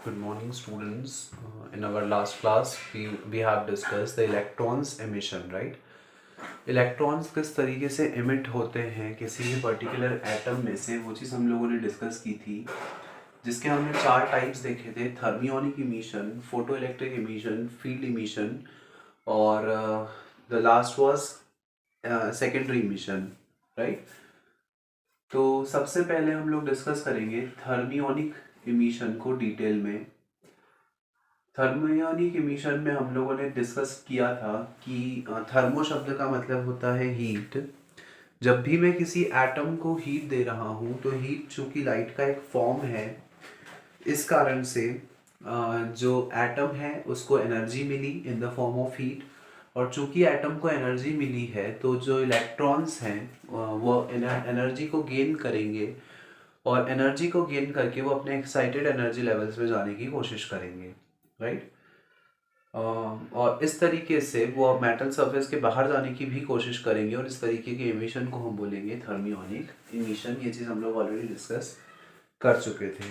Good morning, students. In our last class, we have discussed the electrons emission, right? Electrons किस तरीके से emit होते हैं किसी भी पर्टिकुलर एटम में से, वो चीज़ हम लोगों ने डिस्कस की थी, जिसके हमने चार टाइप्स देखे थे: thermionic emission, photo electric emission, field emission, और the last was secondary emission, right? तो सबसे पहले हम लोग डिस्कस करेंगे थर्मियोनिक इमिशन को डिटेल में। थर्मियोनिक इमिशन में हम लोगों ने डिस्कस किया था कि थर्मो शब्द का मतलब होता है हीट। जब भी मैं किसी एटम को हीट दे रहा हूँ तो हीट चूंकि लाइट का एक फॉर्म है, इस कारण से जो एटम है उसको एनर्जी मिली in the form of heat. और चूंकि एटम को एनर्जी मिली है तो जो इलेक्ट्रॉन्स हैं वो एनर्जी को गेन करेंगे, और एनर्जी को गेन करके वो अपने एक्साइटेड एनर्जी लेवल्स पे जाने की कोशिश करेंगे, राइट? और इस तरीके से वो मेटल सरफेस के बाहर जाने की भी कोशिश करेंगे, और इस तरीके के इमिशन को हम बोलेंगे थर्मियोनिक इमिशन। ये चीज़ हम लोग ऑलरेडी डिस्कस कर चुके थे,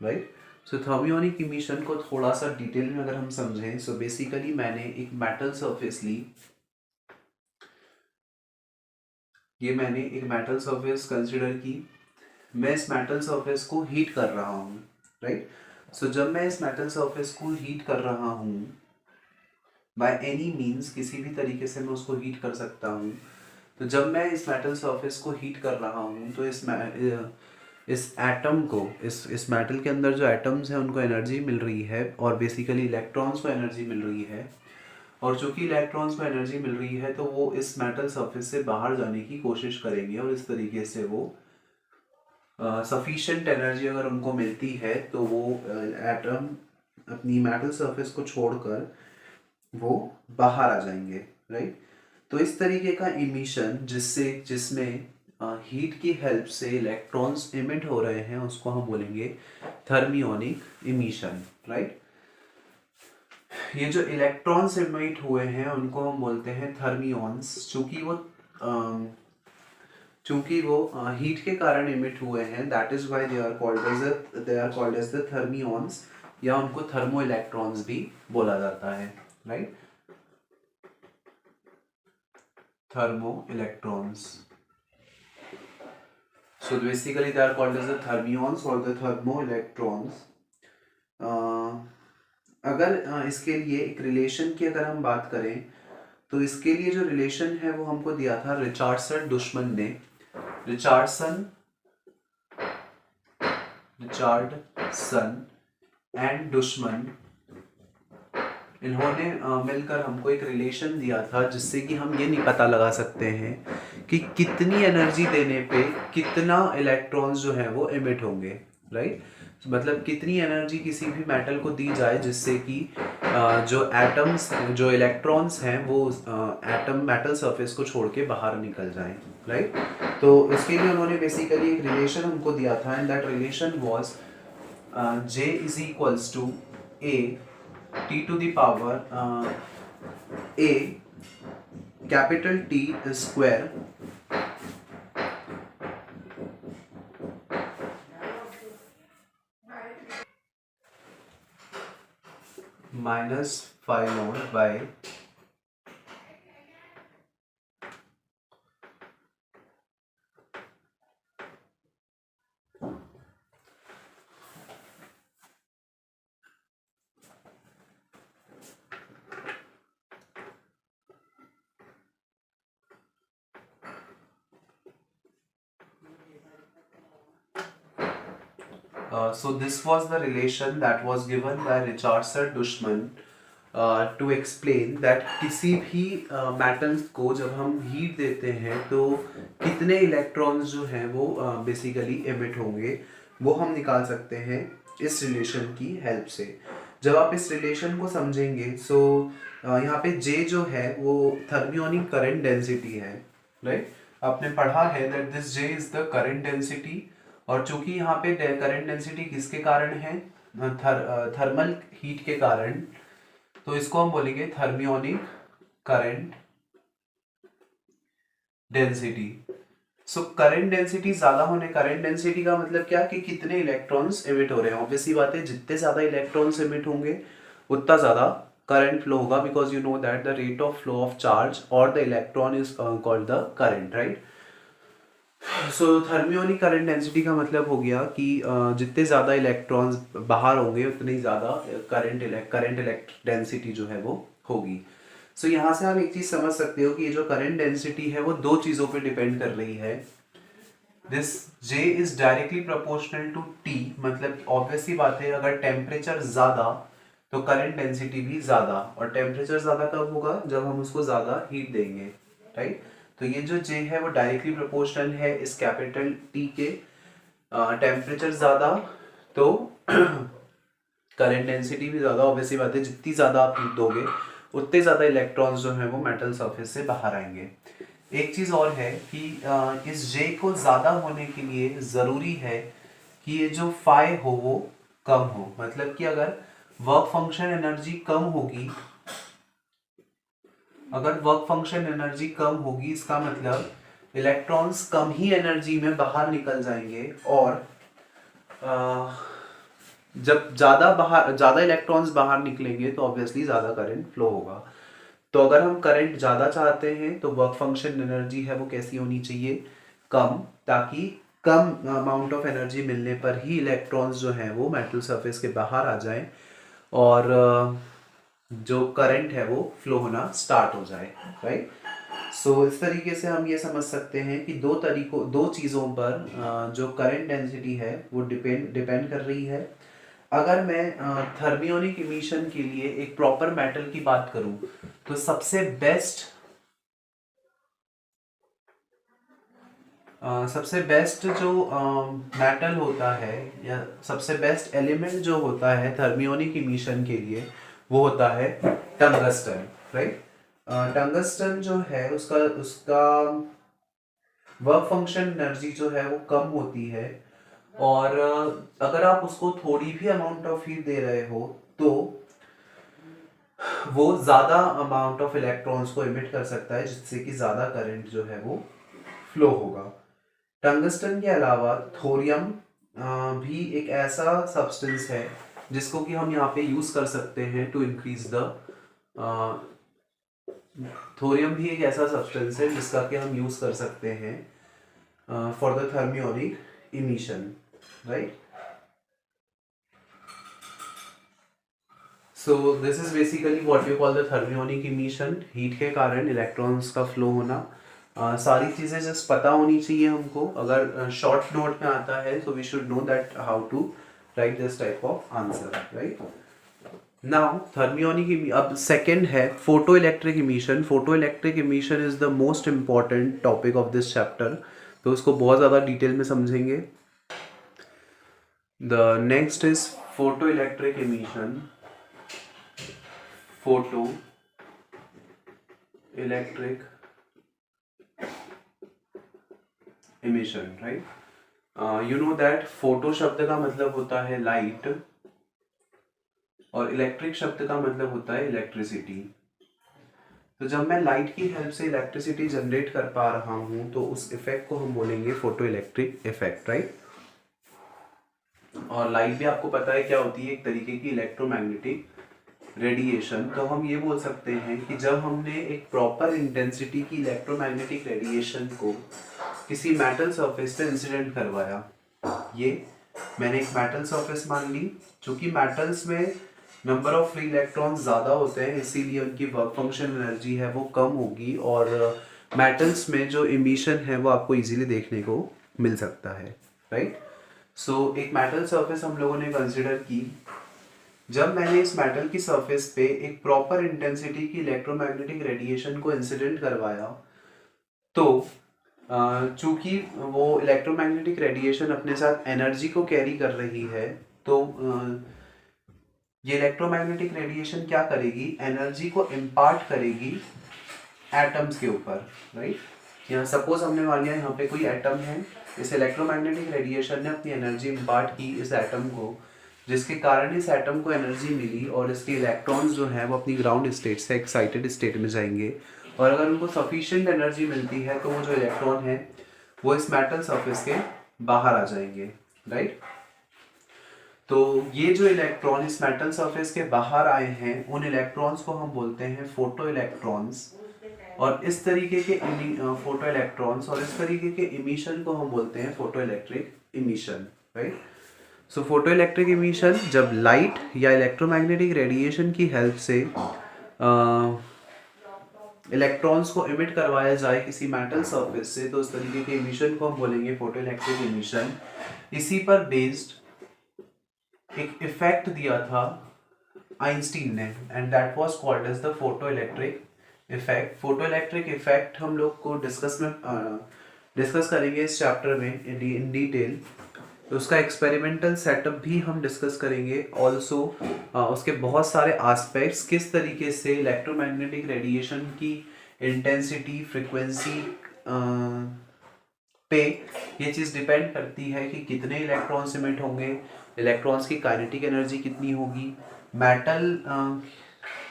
राइट? सो थर्मियोनिक इमिशन को थोड़ा सा डिटेल में अगर हम समझें, सो बेसिकली मैंने एक मेटल सरफेस ली। ये मैंने एक मेटल सरफेस कंसिडर की। मैं इस मेटल सरफेस को हीट कर रहा हूँ, राइट? सो जब मैं इस मेटल सरफेस को हीट कर रहा हूँ बाय एनी मीन्स, किसी भी तरीके से मैं उसको हीट कर सकता हूँ। तो जब मैं इस मेटल सरफेस को हीट कर रहा हूँ तो इस एटम को, इस मेटल के अंदर जो एटम्स हैं उनको एनर्जी मिल रही है, और बेसिकली इलेक्ट्रॉन्स को एनर्जी मिल रही है। और चूंकि इलेक्ट्रॉन्स को एनर्जी मिल रही है तो वो इस मेटल सरफेस से बाहर जाने की कोशिश करेंगे, और इस तरीके से वो सफिशिएंट एनर्जी अगर उनको मिलती है तो वो एटम अपनी मेटल सरफेस को छोड़कर वो बाहर आ जाएंगे, राइट? तो इस तरीके का इमिशन जिसमें हीट की हेल्प से इलेक्ट्रॉन्स इमिट हो रहे हैं उसको हम बोलेंगे थर्मियोनिक इमिशन, राइट? ये जो इलेक्ट्रॉन्स इमिट हुए हैं उनको हम बोलते हैं थर्मियॉन्स। चूंकि वो हीट के कारण इमिट हुए हैं, that is why they are called as the thermions, या उनको थर्मो इलेक्ट्रॉन्स भी बोला जाता है, right? Thermo electrons. So basically they are called as the thermions or the thermoelectrons. अगर इसके लिए एक रिलेशन की अगर हम बात करें, तो इसके लिए जो रिलेशन है वो हमको दिया था रिचार्डसन दुश्मन ने। रिचार्डसन रिचार्डसन एंड दुश्मन, इन्होंने मिलकर हमको एक रिलेशन दिया था जिससे कि हम ये नहीं पता लगा सकते हैं कि कितनी एनर्जी देने पे कितना इलेक्ट्रॉन्स जो है वो एमिट होंगे, राइट? मतलब कितनी एनर्जी किसी भी मेटल को दी जाए जिससे कि जो एटम्स, जो इलेक्ट्रॉन्स हैं वो एटम मेटल सरफेस को छोड़ के बाहर निकल जाएं, राइट? तो इसके लिए उन्होंने बेसिकली एक रिलेशन हमको दिया था, and that relation was J is equals to A T to the power A capital T square minus phi naught by so this was the relation that was given by Richardson Dushman to explain that किसी भी metals को जब हम heat देते हैं तो कितने electrons जो हैं वो बेसिकली एमिट होंगे, वो हम निकाल सकते हैं इस रिलेशन की हेल्प से। जब आप इस रिलेशन को समझेंगे, सो यहाँ पे J जो है वो थर्मियोनिक करंट डेंसिटी है, राइट? आपने पढ़ा है that this J is the current density, और चूंकि यहाँ पे करंट डेंसिटी किसके कारण है? थर्मल हीट के कारण, तो इसको हम बोलेंगे thermionic current density. So current density ज्यादा होने, करंट डेंसिटी का मतलब क्या कि कितने इलेक्ट्रॉन्स इमिट हो रहे हैं। ऑब्वियसली बात है, जितने ज्यादा इलेक्ट्रॉन्स इमिट होंगे उतना ज्यादा करंट फ्लो होगा, because you know that the rate of flow of charge और the electron is called the current, right. So thermionic current density का मतलब हो गया कि जितने ज़्यादा इलेक्ट्रॉन्स बाहर होंगे उतनी ज़्यादा करंट इलेक्ट डेंसिटी जो है वो होगी। सो यहाँ से आप एक चीज़ समझ सकते हो कि ये जो करंट डेंसिटी है वो दो चीज़ों पे डिपेंड कर रही है। This J is directly proportional to T, मतलब ऑब्वियसली बात है, अगर टेम्परेचर ज़्यादा तो करंट डेंसिटी भी ज़्यादा, और टेम्परेचर ज़्यादा कब होगा, जब हम उसको ज़्यादा हीट देंगे, राइट। तो ये जो J है वो डायरेक्टली प्रोपोर्शनल है इस कैपिटल T के। टेम्परेचर ज़्यादा तो करंट डेंसिटी भी ज़्यादा, ऑब्वियसली बात है, जितनी ज़्यादा आप हीट दोगे उतने ज़्यादा इलेक्ट्रॉन्स जो हैं वो मेटल सरफेस से बाहर आएंगे। एक चीज़ और है कि इस J को ज़्यादा होने के लिए ज़रूरी है कि ये जो फाई हो वो कम हो, मतलब कि अगर वर्क फंक्शन एनर्जी कम होगी, अगर वर्क फंक्शन एनर्जी कम होगी इसका मतलब इलेक्ट्रॉन्स कम ही एनर्जी में बाहर निकल जाएंगे, और जब ज़्यादा इलेक्ट्रॉन्स बाहर निकलेंगे तो ऑब्वियसली ज़्यादा करंट फ्लो होगा। तो अगर हम करंट ज़्यादा चाहते हैं तो वर्क फंक्शन एनर्जी है वो कैसी होनी चाहिए, कम, ताकि कम अमाउंट ऑफ एनर्जी मिलने पर ही इलेक्ट्रॉन्स जो हैं वो मेटल सरफेस के बाहर आ जाएं और जो करंट है वो फ्लो होना स्टार्ट हो जाए, राइट। सो इस तरीके से हम ये समझ सकते हैं कि दो चीज़ों पर जो करंट डेंसिटी है वो डिपेंड कर रही है। अगर मैं थर्मियोनिक इमिशन के लिए एक प्रॉपर मेटल की बात करूं तो सबसे बेस्ट जो मेटल होता है या सबसे बेस्ट एलिमेंट जो होता है थर्मियोनिक इमिशन के लिए वो होता है टंगस्टन, राइट। टंगस्टन जो है उसका वर्क फंक्शन एनर्जी जो है वो कम होती है, और अगर आप उसको थोड़ी भी अमाउंट ऑफ हीट दे रहे हो तो वो ज्यादा अमाउंट ऑफ इलेक्ट्रॉन्स को इमिट कर सकता है, जिससे कि ज्यादा करंट जो है वो फ्लो होगा। टंगस्टन के अलावा थोरियम भी एक ऐसा सब्सटेंस है जिसको कि हम यहाँ पे यूज कर सकते हैं टू इंक्रीज द थोरियम भी एक ऐसा सब्सटेंस है जिसका कि हम यूज कर सकते हैं for the thermionic emission, right. So this is basically what you call the thermionic emission, heat के कारण इलेक्ट्रॉन्स का फ्लो होना। सारी चीज़ें जस्ट पता होनी चाहिए हमको, अगर शॉर्ट नोट में आता है तो we should know that how to write this type of answer, right. Now thermionic, अब सेकेंड है photo electric emission. Photo electric emission is the most important topic of this chapter, तो उसको बहुत ज़्यादा डिटेल में समझेंगे। The next is photo electric emission, photo electric emission, right. You know that photo शब्द का मतलब होता है लाइट और इलेक्ट्रिक शब्द का मतलब होता है इलेक्ट्रिसिटी। तो जब मैं लाइट की हेल्प से इलेक्ट्रिसिटी जनरेट कर पा रहा हूं तो उस इफेक्ट को हम बोलेंगे फोटो इलेक्ट्रिक इफेक्ट, राइट। और लाइट भी आपको पता है क्या होती है, एक तरीके की इलेक्ट्रोमैग्नेटिक रेडिएशन। तो हम ये बोल सकते हैं कि जब हमने एक प्रॉपर इंटेंसिटी की इलेक्ट्रोमैग्नेटिक रेडिएशन को किसी मेटल सरफेस पे इंसिडेंट करवाया, ये मैंने एक मेटल सरफेस मान ली, चूंकि मेटल्स में नंबर ऑफ फ्री इलेक्ट्रॉन्स ज़्यादा होते हैं इसीलिए उनकी वर्क फंक्शन एनर्जी है वो कम होगी, और मेटल्स में जो इमिशन है वो आपको इजीली देखने को मिल सकता है, राइट। सो एक मेटल सरफेस हम लोगों ने कंसिडर की। जब मैंने इस मेटल की सरफेस पे एक प्रॉपर इंटेंसिटी की इलेक्ट्रोमैग्नेटिक रेडिएशन को इंसिडेंट करवाया, तो चूंकि वो इलेक्ट्रोमैग्नेटिक रेडिएशन अपने साथ एनर्जी को कैरी कर रही है, तो ये इलेक्ट्रोमैग्नेटिक रेडिएशन क्या करेगी, एनर्जी को इम्पार्ट करेगी एटम्स के ऊपर, राइट। यहाँ सपोज हमने मान लिया यहाँ पे कोई एटम है, इस इलेक्ट्रोमैग्नेटिक रेडिएशन ने अपनी एनर्जी इम्पार्ट की इस एटम को, जिसके कारण इस एटम को एनर्जी मिली और इसके इलेक्ट्रॉन्स जो हैं वो अपनी ग्राउंड स्टेट से एक्साइटेड स्टेट में जाएंगे, और अगर उनको सफिशिएंट एनर्जी मिलती है तो वो जो इलेक्ट्रॉन है वो इस मेटल सरफेस के बाहर आ जाएंगे, राइट। तो ये जो इलेक्ट्रॉन इस मेटल सरफेस के बाहर आए हैं, उन इलेक्ट्रॉन्स को हम बोलते हैं फोटो इलेक्ट्रॉन्स। और इस तरीके के फोटो इलेक्ट्रॉन्स और इस तरीके के इमिशन को हम बोलते हैं photo electric emission, right. So photo electric emission, जब लाइट या इलेक्ट्रोमैग्नेटिक रेडिएशन की हेल्प से इलेक्ट्रॉन्स को इमिट करवाया जाए किसी मेटल सरफेस से, तो उस तरीके के इमिशन को हम बोलेंगे फोटो इलेक्ट्रिक इमिशन। इसी पर बेस्ड एक इफेक्ट दिया था आइंस्टीन ने, and that was called as the photo electric effect. Photo electric effect हम लोग को डिस्कस करेंगे इस चैप्टर में इन डिटेल। तो उसका एक्सपेरिमेंटल सेटअप भी हम डिस्कस करेंगे ऑल्सो, उसके बहुत सारे एस्पेक्ट्स, किस तरीके से इलेक्ट्रोमैग्नेटिक रेडिएशन की इंटेंसिटी, फ्रिक्वेंसी पे ये चीज़ डिपेंड करती है कि कितने इलेक्ट्रॉन्स इमिट होंगे, इलेक्ट्रॉन्स की काइनेटिक एनर्जी कितनी होगी, मेटल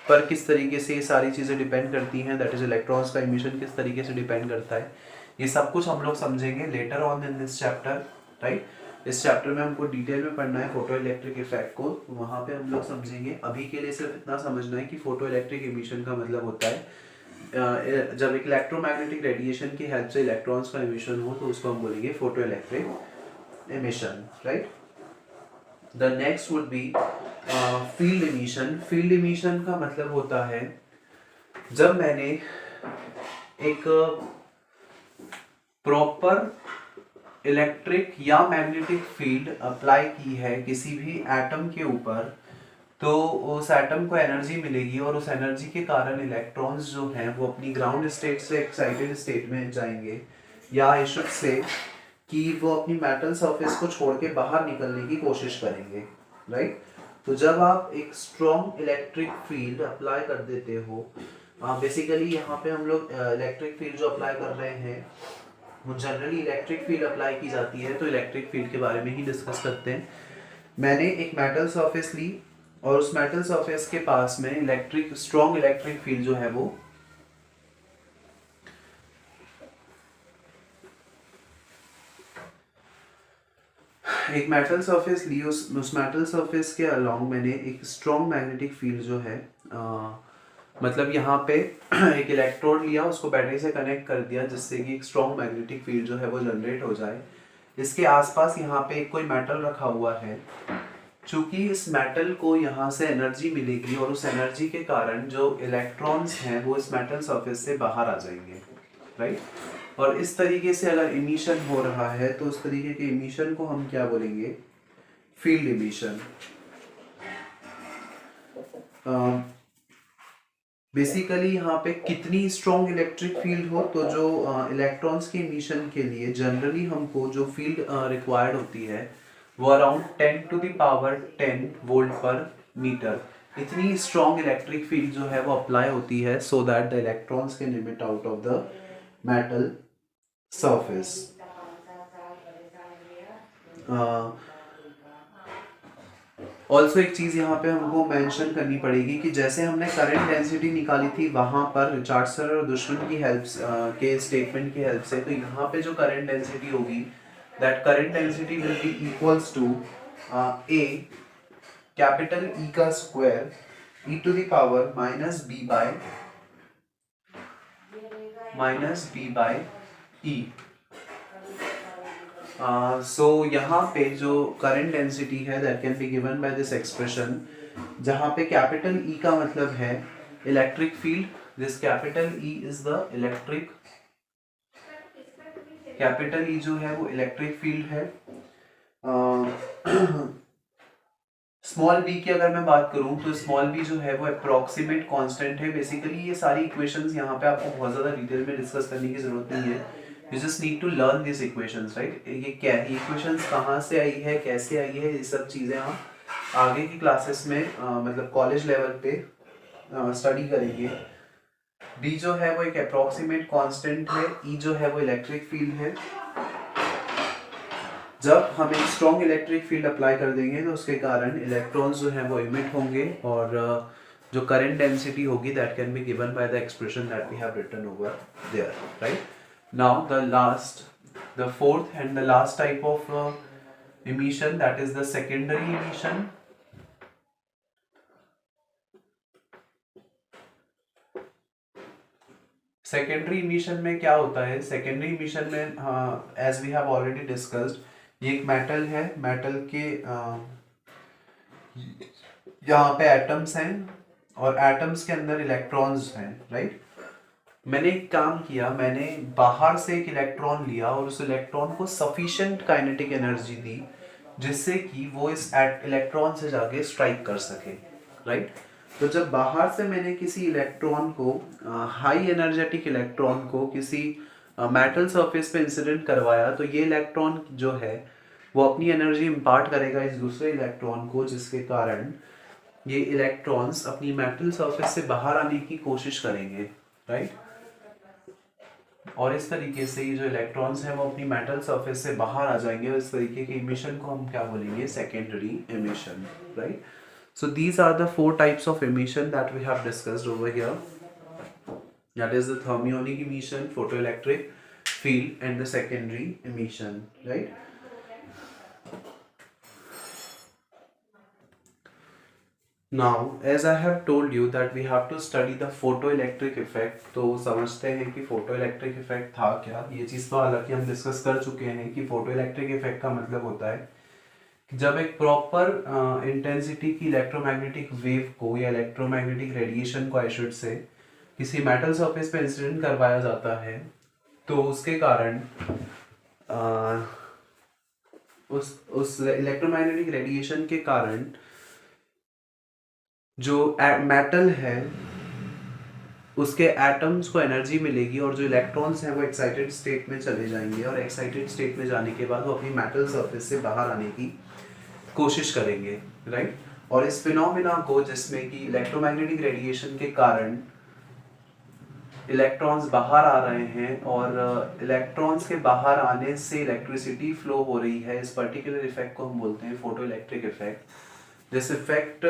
पर किस तरीके से ये सारी चीज़ें डिपेंड करती हैं, दैट इज इलेक्ट्रॉन्स का इमिशन किस तरीके से डिपेंड करता है। ये सब कुछ हम लोग समझेंगे later on in this chapter, right. इस चैप्टर में हमको डिटेल में पढ़ना है फोटो इलेक्ट्रिक इफेक्ट को, वहाँ पे हम लोग समझेंगे। अभी के लिए सिर्फ इतना समझना है कि फोटो इलेक्ट्रिक इमिशन का मतलब होता है जब एक इलेक्ट्रोमैग्नेटिक रेडिएशन की हेल्प से इलेक्ट्रॉन्स का इमिशन हो, तो उसको हम बोलेंगे photo electric emission, right. The next would be field emission. Field emission का मतलब होता है जब मैंने एक प्रॉपर इलेक्ट्रिक या मैग्नेटिक फील्ड अप्लाई की है किसी भी एटम के ऊपर, तो उस एटम को एनर्जी मिलेगी और उस एनर्जी के कारण इलेक्ट्रॉन्स जो हैं वो अपनी ग्राउंड स्टेट से एक्साइटेड स्टेट में जाएंगे, या आई शुड से कि वो अपनी मेटल सरफेस को छोड़ के बाहर निकलने की कोशिश करेंगे, राइट। तो जब आप एक स्ट्रॉन्ग इलेक्ट्रिक फील्ड अप्लाई कर देते हो, बेसिकली यहाँ पे हम लोग इलेक्ट्रिक फील्ड जो अप्लाई कर रहे हैं वो जनरली इलेक्ट्रिक फील्ड अप्लाई की जाती है, तो इलेक्ट्रिक फील्ड के बारे में ही डिस्कस करते हैं। मैंने एक मेटल सरफेस ली और उस मेटल सरफेस के पास में स्ट्रॉन्ग इलेक्ट्रिक फील्ड जो है वो एक मेटल सरफेस ली, उस मेटल सरफेस के अलोंग मैंने एक स्ट्रॉन्ग मैग्नेटिक फील्ड जो है मतलब यहाँ पे एक इलेक्ट्रोड लिया, उसको बैटरी से कनेक्ट कर दिया जिससे कि एक स्ट्रॉन्ग मैग्नेटिक फील्ड जो है वो जनरेट हो जाए। इसके आसपास यहाँ पे एक कोई मेटल रखा हुआ है, चूंकि इस मेटल को यहाँ से एनर्जी मिलेगी और उस एनर्जी के कारण जो इलेक्ट्रॉन्स हैं वो इस मेटल सरफेस से बाहर आ जाएंगे, राइट। और इस तरीके से अगर इमिशन हो रहा है तो उस तरीके के इमिशन को हम क्या बोलेंगे, फील्ड इमिशन। बेसिकली यहाँ पे कितनी स्ट्रॉन्ग इलेक्ट्रिक फील्ड हो, तो जो इलेक्ट्रॉन्स के इमिशन के लिए जनरली हमको जो फील्ड रिक्वायर्ड होती है वो अराउंड 10⁻10 वोल्ट पर मीटर, इतनी स्ट्रॉन्ग इलेक्ट्रिक फील्ड जो है वो अप्लाई होती है so that the electrons can emit out of the metal surface. Also एक चीज़ यहाँ पे हमको मेंशन करनी पड़ेगी कि जैसे हमने करंट डेंसिटी निकाली थी वहाँ पर रिचर्डसन और दुश्मन की हेल्प के स्टेटमेंट की हेल्प से, तो यहाँ पे जो करंट डेंसिटी होगी that current density will be equals to A capital E का square e to the power minus B by E. So यहाँ पे जो करंट डेंसिटी है that can be given by this expression, जहाँ पे capital E का मतलब है electric field, this capital E is the electric, capital E जो है वो इलेक्ट्रिक फील्ड है। स्मॉल b की अगर मैं बात करूं तो स्मॉल b जो है वो अप्रोक्सीमेट कांस्टेंट है। बेसिकली ये सारी इक्वेशंस यहाँ पे आपको बहुत ज़्यादा डिटेल में डिस्कस करने की ज़रूरत नहीं है, you just need to learn these equations, right। ये क्या इक्वेशंस कहाँ से आई है, कैसे आई है, ये सब चीज़ें हम आगे की क्लासेस में मतलब कॉलेज लेवल पे स्टडी करेंगे। b जो है वो एक अप्रोक्सीमेट कांस्टेंट है, e जो है वो इलेक्ट्रिक फील्ड है। जब हम एक स्ट्रॉन्ग इलेक्ट्रिक फील्ड अप्लाई कर देंगे तो उसके कारण इलेक्ट्रॉन्स जो है वो इमिट होंगे और जो करंट डेंसिटी होगी that can be given by the expression that we have written over there, right. Now the The fourth and the last type of emission, that is the secondary emission. Secondary emission में क्या होता है? Secondary emission में as we have already discussed, ये एक metal है, metal के यहाँ पे एटम्स हैं और एटम्स के अंदर इलेक्ट्रॉन्स हैं, राइट। मैंने एक काम किया, मैंने बाहर से एक इलेक्ट्रॉन लिया और उस इलेक्ट्रॉन को सफिशिएंट काइनेटिक एनर्जी दी जिससे कि वो इस इलेक्ट्रॉन से जाके स्ट्राइक कर सके, राइट। तो जब बाहर से मैंने किसी इलेक्ट्रॉन को, हाई एनर्जेटिक इलेक्ट्रॉन को किसी मेटल सरफेस पे इंसिडेंट करवाया, तो ये इलेक्ट्रॉन जो है वो अपनी एनर्जी इम्पार्ट करेगा इस दूसरे इलेक्ट्रॉन को, जिसके कारण ये इलेक्ट्रॉन्स अपनी मेटल सरफेस से बाहर आने की कोशिश करेंगे, राइट। और इस तरीके से ये जो इलेक्ट्रॉन्स हैं वो अपनी मेटल सरफेस से बाहर आ जाएंगे और इस तरीके के इमिशन को हम क्या बोलेंगे? Secondary emission, right. So these are the four types of emission that we have discussed over here. That is the thermionic emission, photoelectric field, and the secondary emission, right? Now, as I have told you that we have to study the photoelectric effect, तो समझते हैं कि photoelectric effect था क्या। ये चीज़ तो हालांकि हम डिस्कस कर चुके हैं कि photoelectric effect का मतलब होता है जब एक प्रॉपर इंटेंसिटी की इलेक्ट्रोमैग्नेटिक वेव को या इलेक्ट्रोमैग्नेटिक रेडिएशन को आई शुड से किसी मेटल सरफेस पे इंसिडेंट करवाया जाता है, तो उसके कारण उस इलेक्ट्रोमैग्नेटिक रेडिएशन के कारण जो मेटल है उसके एटम्स को एनर्जी मिलेगी और जो इलेक्ट्रॉन्स हैं वो एक्साइटेड स्टेट में चले जाएंगे और एक्साइटेड स्टेट में जाने के बाद वो अपनी मेटल सरफेस से बाहर आने की कोशिश करेंगे, राइट। और इस फिनोमेना को, जिसमें कि इलेक्ट्रोमैग्नेटिक रेडिएशन के कारण इलेक्ट्रॉन्स बाहर आ रहे हैं और इलेक्ट्रॉन्स के बाहर आने से इलेक्ट्रिसिटी फ्लो हो रही है, इस पर्टिकुलर इफेक्ट को हम बोलते हैं photoelectric effect. This effect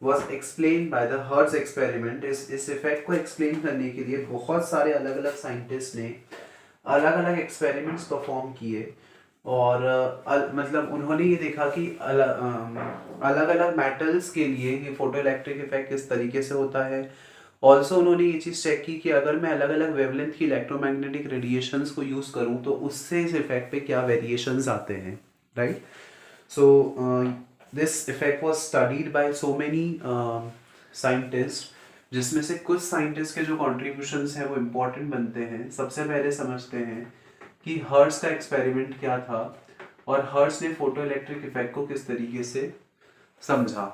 was explained by the Hertz experiment। इस इफेक्ट को एक्सप्लेन करने के लिए बहुत सारे अलग अलग साइंटिस्ट ने अलग अलग एक्सपेरिमेंट्स परफॉर्म किए और मतलब उन्होंने ये देखा कि अलग अलग मेटल्स के लिए ये फोटोइलेक्ट्रिक इफेक्ट किस तरीके से होता है। ऑल्सो उन्होंने ये चीज़ चेक की कि अगर मैं अलग अलग वेवलेंथ की इलेक्ट्रोमैग्नेटिक रेडिएशंस को यूज़ करूँ तो उससे इस इफेक्ट पे क्या वेरिएशंस आते हैं, right. So this effect was studied by so many scientist, जिसमें से कुछ साइंटिस्ट के जो कॉन्ट्रीब्यूशंस हैं वो इम्पोर्टेंट बनते हैं। सबसे पहले समझते हैं कि हर्ट्ज का एक्सपेरिमेंट क्या था और हर्ट्ज ने फोटोइलेक्ट्रिक इफेक्ट को किस तरीके से समझा,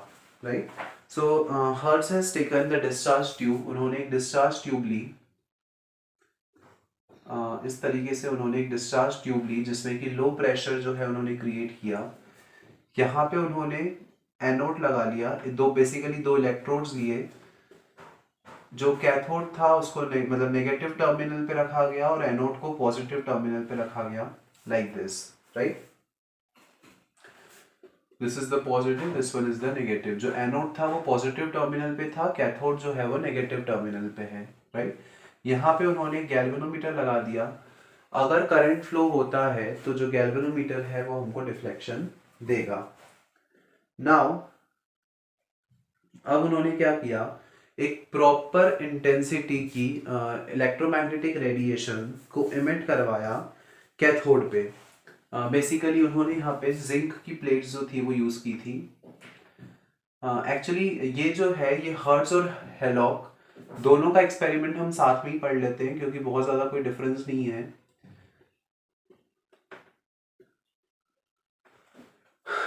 right. So hertz has taken the discharge tube. उन्होंने एक डिस्चार्ज ट्यूब ली, इस तरीके से उन्होंने एक डिस्चार्ज ट्यूब ली जिसमें कि लो प्रेशर जो है उन्होंने क्रिएट किया। यहाँ पे उन्होंने एनोड लगा लिया, बेसिकली दो इलेक्ट्रोड्स लिए। जो कैथोड था उसको मतलब नेगेटिव टर्मिनल पे रखा गया और एनोड को पॉजिटिव टर्मिनल पे रखा गया, like this, right. This is the positive, this one is the negative. जो एनोड था वो पॉजिटिव टर्मिनल पे था, कैथोड जो है वो नेगेटिव टर्मिनल पे है, राइट। यहाँ पे उन्होंने गैल्वेनोमीटर लगा दिया। अगर करंट फ्लो होता है तो जो गैल्वेनोमीटर है वो हमको डिफ्लेक्शन देगा। नाउ अब उन्होंने क्या किया, एक प्रॉपर इंटेंसिटी की इलेक्ट्रोमैग्नेटिक रेडिएशन को इमिट करवाया कैथोड पे। बेसिकली उन्होंने यहाँ पे जिंक की प्लेट्स जो थी वो यूज की थी। एक्चुअली ये जो है ये हर्ट्ज और हेलॉक दोनों का एक्सपेरिमेंट हम साथ में ही पढ़ लेते हैं क्योंकि बहुत ज्यादा कोई डिफरेंस नहीं है।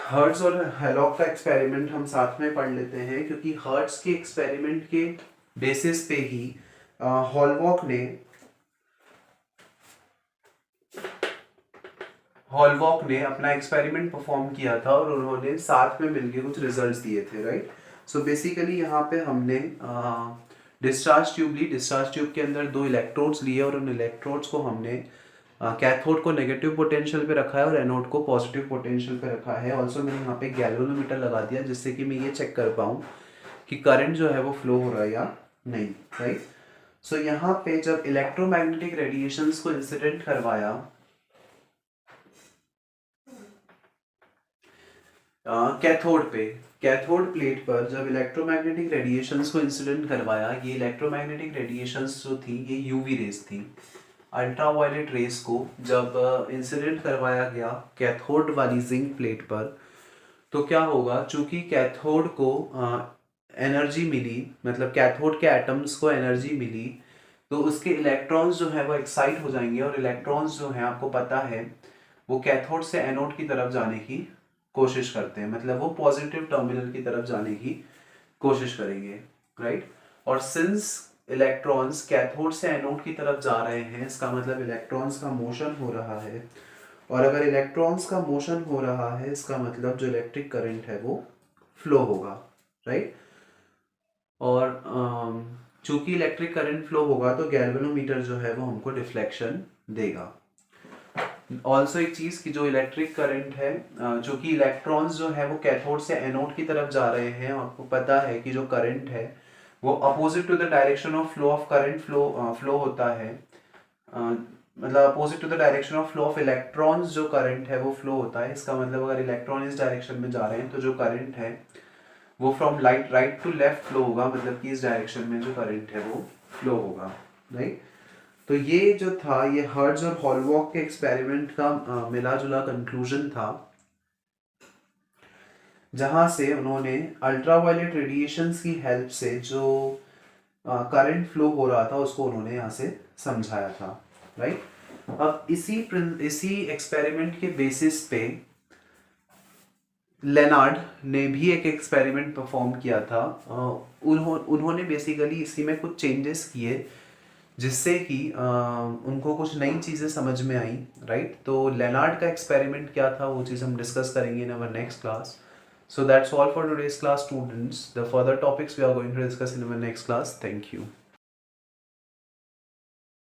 हर्ट्ज और हेलॉक का एक्सपेरिमेंट हम साथ में पढ़ लेते हैं क्योंकि हर्ट्ज के एक्सपेरिमेंट के बेसिस पे ही हॉलवॉक ने अपना एक्सपेरिमेंट परफॉर्म किया था और उन्होंने साथ में मिलके कुछ रिजल्ट्स दिए थे, राइट। सो बेसिकली यहाँ पे हमने डिस्चार्ज ट्यूब ली। डिस्चार्ज ट्यूब के अंदर दो इलेक्ट्रोड्स लिए और उन इलेक्ट्रोड्स को हमने कैथोड को नेगेटिव पोटेंशियल पे रखा है और एनोड को पॉजिटिव पोटेंशियल पे रखा है। ऑल्सो मैंने यहाँ पे गैल्वेनोमीटर लगा दिया जिससे कि मैं ये चेक कर पाऊँ कि करंट जो है वो फ्लो हो रहा है या नहीं, राइट। सो यहाँ पे जब इलेक्ट्रोमैग्नेटिक रेडिएशंस को इंसिडेंट करवाया कैथोड प्लेट पर जब इलेक्ट्रोमैग्नेटिक रेडिएशंस को इंसिडेंट करवाया, ये इलेक्ट्रोमैग्नेटिक रेडिएशंस जो थी ये यूवी रेज थी। अल्ट्रावायलेट रेस को जब इंसिडेंट करवाया गया कैथोड वाली जिंक प्लेट पर, तो क्या होगा, चूंकि कैथोड को एनर्जी मिली, मतलब कैथोड के एटम्स को एनर्जी मिली, तो उसके इलेक्ट्रॉन्स जो है वो एक्साइट हो जाएंगे, और इलेक्ट्रॉन्स जो है आपको पता है वो कैथोड से एनोड की तरफ जाने की कोशिश करते हैं, मतलब वो पॉजिटिव टर्मिनल की तरफ जाने की कोशिश करेंगे, राइट। और सिंस इलेक्ट्रॉन्स कैथोड से एनोड की तरफ जा रहे हैं, इसका मतलब इलेक्ट्रॉन्स का मोशन हो रहा है, और अगर इलेक्ट्रॉन्स का मोशन हो रहा है इसका मतलब जो इलेक्ट्रिक करंट है वो फ्लो होगा, राइट। और चूंकि इलेक्ट्रिक करंट फ्लो होगा तो गैल्वेनोमीटर जो है वो हमको डिफ्लेक्शन देगा। ऑल्सो एक चीज की जो इलेक्ट्रिक करंट है, जो कि इलेक्ट्रॉन्स जो है वो कैथोड से एनोड की तरफ जा रहे हैं, आपको पता है कि जो करंट है वो opposite to the direction of flow of current flow होता है, मतलब opposite to the direction of flow of electrons जो करंट है वो फ्लो होता है। इसका मतलब अगर इलेक्ट्रॉन इस डायरेक्शन में जा रहे हैं तो जो करंट है वो from right to left flow होगा, मतलब कि इस डायरेक्शन में जो करंट है वो फ्लो होगा, राइट। तो ये जो था ये हर्ट्ज और हॉलवॉक के एक्सपेरिमेंट का मिला जुला कंक्लूजन था, जहां से उन्होंने अल्ट्रावायलेट रेडिएशंस की हेल्प से जो करंट फ्लो हो रहा था उसको उन्होंने यहाँ से समझाया था, राइट। अब इसी एक्सपेरिमेंट के बेसिस पे लेनार्ड ने भी एक एक्सपेरिमेंट परफॉर्म किया था। उन्होंने बेसिकली इसी में कुछ चेंजेस किए जिससे कि उनको कुछ नई चीज़ें समझ में आई, राइट। तो लेनार्ड का एक्सपेरिमेंट क्या था वो चीज़ हम डिस्कस करेंगे in our next class. So that's all for today's class, students. The further topics we are going to discuss in our next class. Thank you.